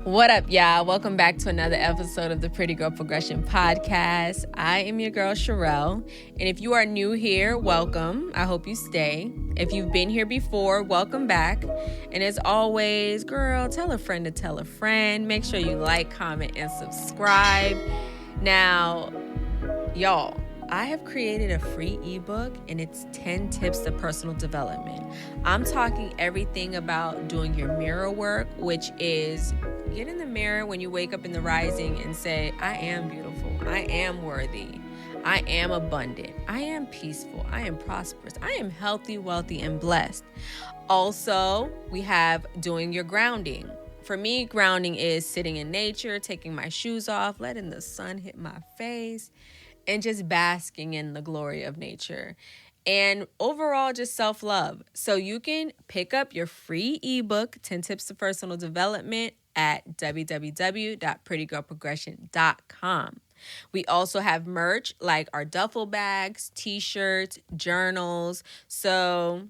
What up, y'all? Welcome back to another episode of the Pretty Girl Progression Podcast. I am your girl, Sherelle. And if you are new here, welcome. I hope you stay. If you've been here before, welcome back. And as always, girl, tell a friend to tell a friend. Make sure you like, comment, and subscribe. Now, y'all, I have created a free ebook and it's 10 tips to personal development. I'm talking everything about doing your mirror work, which is get in the mirror when you wake up in the rising and say, I am beautiful, I am worthy, I am abundant, I am peaceful, I am prosperous, I am healthy, wealthy, and blessed. Also, we have doing your grounding. For me, grounding is sitting in nature, taking my shoes off, letting the sun hit my face, and just basking in the glory of nature. And overall, just self-love. So you can pick up your free ebook, 10 Tips to Personal Development, at www.prettygirlprogression.com. We also have merch like our duffel bags, t-shirts, journals. So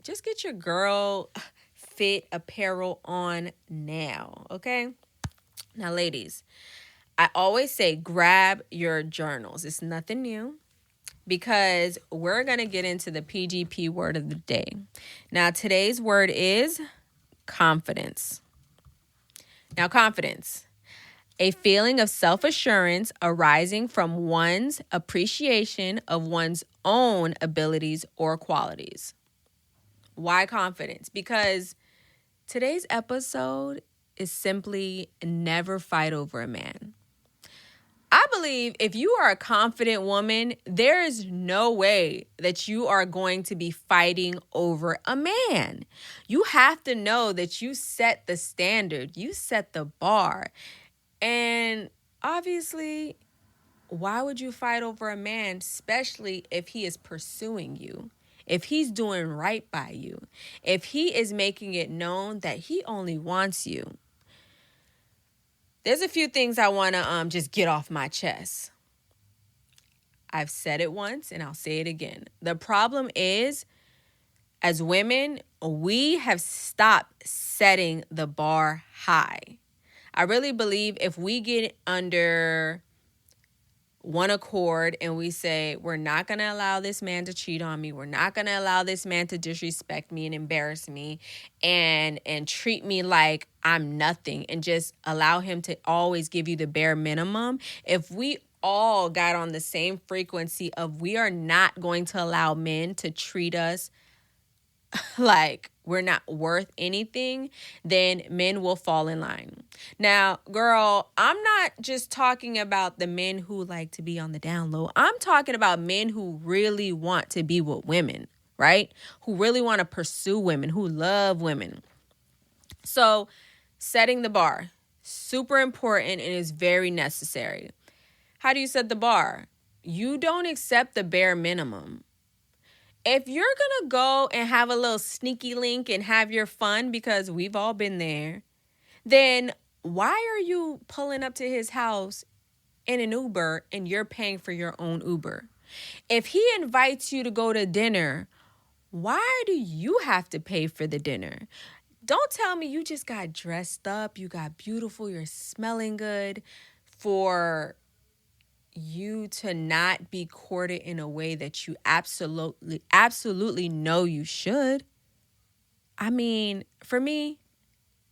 just get your girl fit apparel on now, okay? Now, ladies, I always say grab your journals. It's nothing new because we're going to get into the PGP word of the day. Now, today's word is confidence. Now, confidence, a feeling of self-assurance arising from one's appreciation of one's own abilities or qualities. Why confidence? Because today's episode is simply never fight over a man. I believe if you are a confident woman, there is no way that you are going to be fighting over a man. You have to know that you set the standard, you set the bar. And obviously, why would you fight over a man, especially if he is pursuing you, if he's doing right by you, if he is making it known that he only wants you? There's a few things I want to just get off my chest. I've said it once and I'll say it again. The problem is, as women, we have stopped setting the bar high. I really believe if we get under one accord and we say, we're not going to allow this man to cheat on me, we're not going to allow this man to disrespect me and embarrass me and treat me like I'm nothing and just allow him to always give you the bare minimum. If we all got on the same frequency of we are not going to allow men to treat us like we're not worth anything, then men will fall in line. Now, girl, I'm not just talking about the men who like to be on the down low. I'm talking about men who really want to be with women, right? Who really want to pursue women, who love women. So setting the bar, super important and is very necessary. How do you set the bar? You don't accept the bare minimum. If you're going to go and have a little sneaky link and have your fun, because we've all been there, then why are you pulling up to his house in an Uber and you're paying for your own Uber? If he invites you to go to dinner, why do you have to pay for the dinner? Don't tell me you just got dressed up, you got beautiful, you're smelling good for you to not be courted in a way that you absolutely know you should. I mean, for me,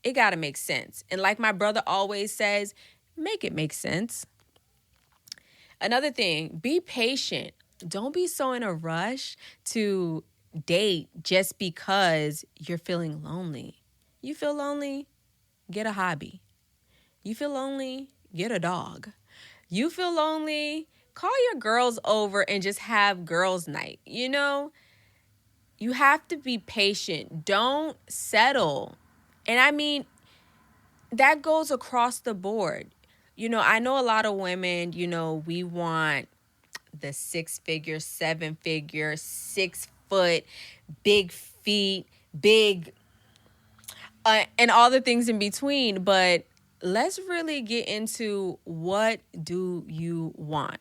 it got to make sense. And like my brother always says, make it make sense. Another thing, be patient. Don't be so in a rush to date just because you're feeling lonely. You feel lonely? Get a hobby. You feel lonely? Get a dog. You feel lonely? Call your girls over and just have girls' night. You know, you have to be patient. Don't settle. And I mean, that goes across the board. You know, I know a lot of women, you know, we want the 6-figure, 7-figure, 6-foot, big feet, big, and all the things in between. But let's really get into what do you want.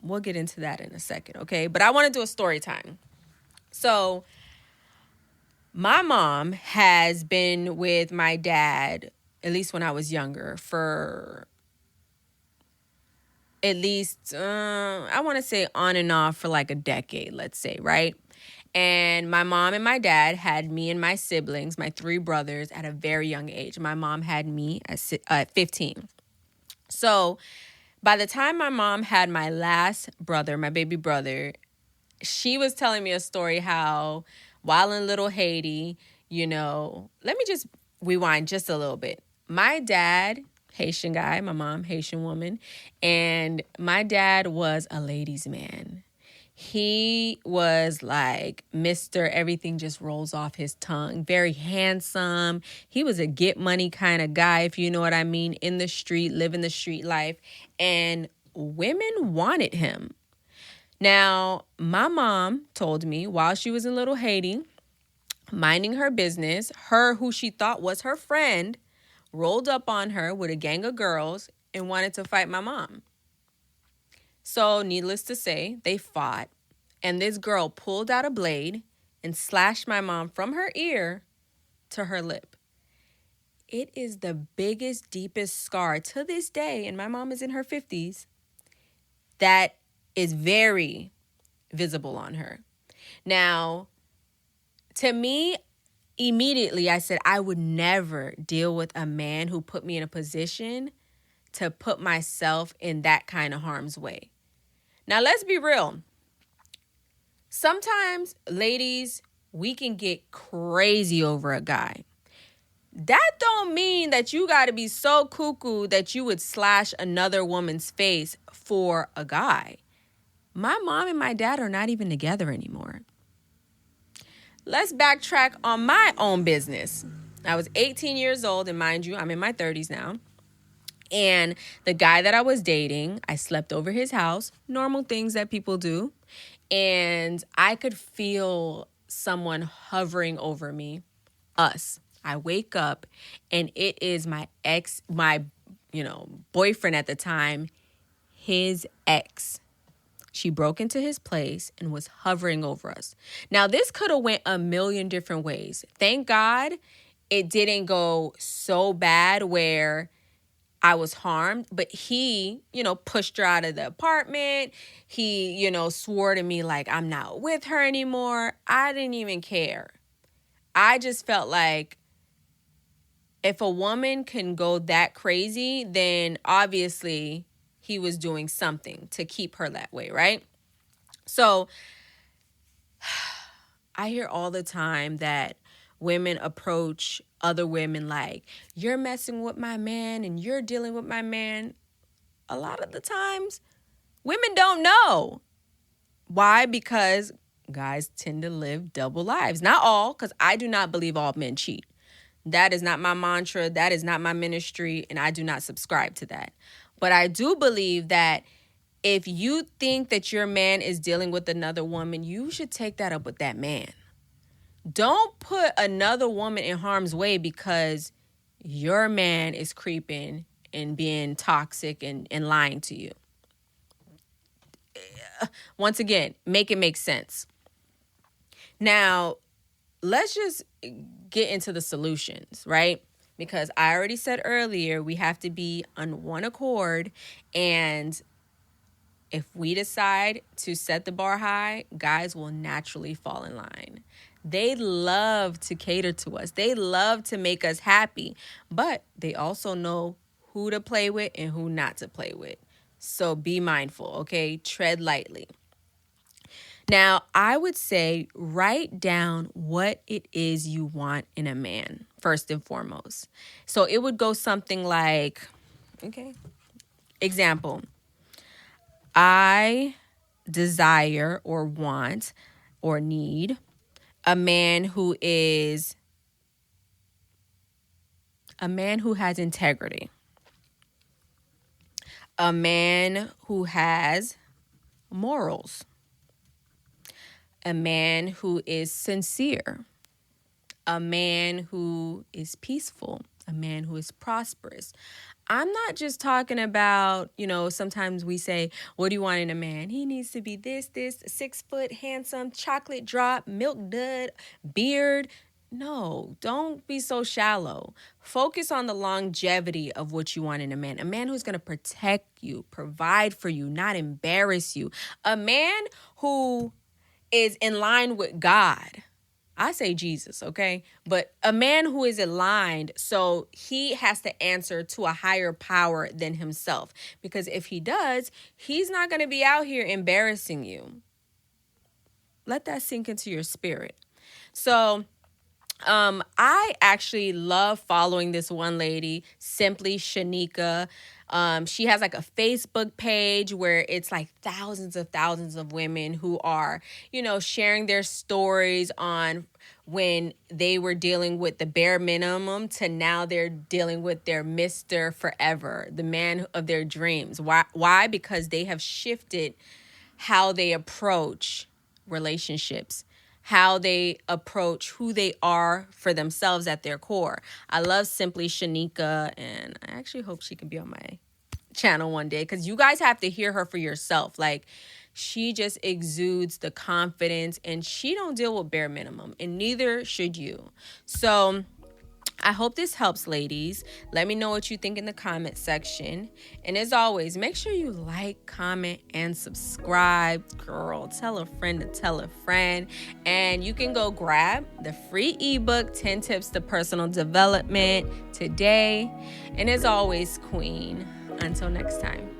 We'll get into that in a second, okay? But I want to do a story time. So my mom has been with my dad at least when I was younger, for at least, I want to say on and off for like a decade, let's say, right? And my mom and my dad had me and my siblings, my three brothers, at a very young age. My mom had me at 15. So by the time my mom had my last brother, my baby brother, she was telling me a story how while in Little Haiti, let me just rewind just a little bit. My dad, Haitian guy, my mom, Haitian woman, and my dad was a ladies' man. He was like Mr. Everything just rolls off his tongue. Very handsome. He was a get money kind of guy, if you know what I mean, in the street, living the street life. And women wanted him. Now, my mom told me while she was in Little Haiti, minding her business, her who she thought was her friend, rolled up on her with a gang of girls and wanted to fight my mom. So, needless to say, they fought, and this girl pulled out a blade and slashed my mom from her ear to her lip. It is the biggest, deepest scar to this day, and my mom is in her 50s, that is very visible on her. Now, to me, immediately I said I would never deal with a man who put me in a position to put myself in that kind of harm's way. Now, let's be real. Sometimes, ladies, we can get crazy over a guy. That don't mean that you got to be so cuckoo that you would slash another woman's face for a guy. My mom and my dad are not even together anymore. Let's backtrack on my own business. I was 18 years old, and mind you, I'm in my 30s now. And the guy that I was dating, I slept over his house, normal things that people do. And I could feel someone hovering over me, us. I wake up and it is my boyfriend at the time, his ex. She broke into his place and was hovering over us. Now, this could have went a million different ways. Thank God it didn't go so bad where I was harmed, but he, pushed her out of the apartment. He, swore to me like I'm not with her anymore. I didn't even care. I just felt like if a woman can go that crazy, then obviously he was doing something to keep her that way, right? So I hear all the time that women approach other women like, you're messing with my man and you're dealing with my man. A lot of the times, women don't know. Why? Because guys tend to live double lives. Not all, because I do not believe all men cheat. That is not my mantra. That is not my ministry, and I do not subscribe to that. But I do believe that if you think that your man is dealing with another woman, you should take that up with that man. Don't put another woman in harm's way because your man is creeping and being toxic and lying to you. Once again, make it make sense. Now, let's just get into the solutions, right? Because I already said earlier, we have to be on one accord. And if we decide to set the bar high, guys will naturally fall in line. They love to cater to us. They love to make us happy. But they also know who to play with and who not to play with. So be mindful, okay? Tread lightly. Now, I would say write down what it is you want in a man, first and foremost. So it would go something like, okay, example, I desire or want or need a man who has integrity, a man who has morals, a man who is sincere, a man who is peaceful, a man who is prosperous. I'm not just talking about, sometimes we say, what do you want in a man? He needs to be this, 6 foot, handsome, chocolate drop, milk dud, beard. No, don't be so shallow. Focus on the longevity of what you want in a man. A man who's going to protect you, provide for you, not embarrass you. A man who is in line with God. I say Jesus, okay? But a man who is aligned, so he has to answer to a higher power than himself. Because if he does, he's not going to be out here embarrassing you. Let that sink into your spirit. So, I actually love following this one lady, Simply Shanika. She has like a Facebook page where it's like thousands of women who are, sharing their stories on when they were dealing with the bare minimum to now they're dealing with their Mr. Forever, the man of their dreams. Why? Because they have shifted how they approach relationships, how they approach who they are for themselves at their core. I love Simply Shanika, and I actually hope she can be on my channel one day, because you guys have to hear her for yourself. Like, she just exudes the confidence, and she don't deal with bare minimum, and neither should you. So I hope this helps, ladies. Let me know what you think in the comment section. And as always, make sure you like, comment, and subscribe. Girl, tell a friend to tell a friend. And you can go grab the free ebook, 10 Tips to Personal Development, today. And as always, Queen, until next time.